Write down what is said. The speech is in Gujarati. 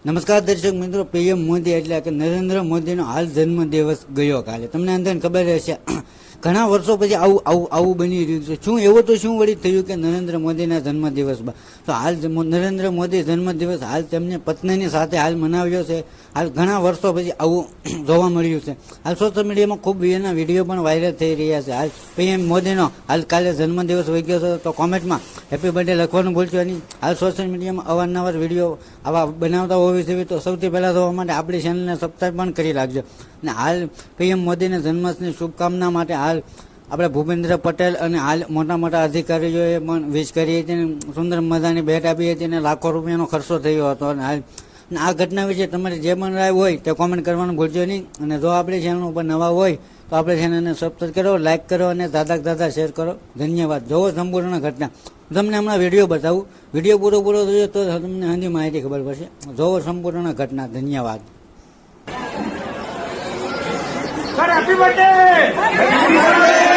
નમસ્કાર દર્શક મિત્રો, પીએમ મોદી એટલે કે નરેન્દ્ર મોદીનો હાલ જન્મદિવસ ગયો કાલે. તમને અંદરને ખબર હશે, ઘણા વર્ષો પછી આવું બની રહ્યું છે. શું એવું તો શું વળી થયું કે નરેન્દ્ર મોદીના જન્મદિવસમાં તો હાલ નરેન્દ્ર મોદી જન્મદિવસ હાલ તેમની પત્નીની સાથે હાલ મનાવ્યો છે. હાલ ઘણા વર્ષો પછી આવું જોવા મળ્યું છે. હાલ સોશિયલ મીડિયામાં ખૂબ એના વિડીયો પણ વાયરલ થઈ રહ્યા છે. હાલ પીએમ મોદીનો હાલ કાલે જન્મદિવસ વહી ગયો છે તો કોમેન્ટમાં હેપી બર્થડે લખવાનું ભૂલશો નહીં. હાલ સોશિયલ મીડિયામાં અવારનવાર વિડીયો આવા બનાવતા હોવી જોઈએ તો સૌથી પહેલાં જોવા માટે આપણી ચેનલને સબસ્ક્રાઈબ પણ કરી રાખજો. અને હાલ પીએમ મોદીના જન્મની શુભકામના માટે હાલ આપણે ભૂપેન્દ્ર પટેલ અને હાલ મોટા મોટા અધિકારીઓએ પણ વિશ કરી હતી અને સુંદર મજાની ભેટ આપી હતી અને લાખો રૂપિયાનો ખર્ચો થયો હતો. અને હાલ આ ઘટના વિશે તમારે જે પણ રાય હોય તે કોમેન્ટ કરવાનું ભૂલજો નહીં. અને જો આપણી ચેનલ ઉપર નવા હોય તો આપણે ચેનલને સબસ્ક્રાઈબ કરો, લાઇક કરો અને દાદા શેર કરો. ધન્યવાદ. જોવો સંપૂર્ણ ઘટના. તમને હમણાં વિડીયો બતાવું. વિડીયો પૂરો થયો તો તમને હજી માહિતી ખબર પડશે. જોવો સંપૂર્ણ ઘટના. ધન્યવાદ. Happy birthday!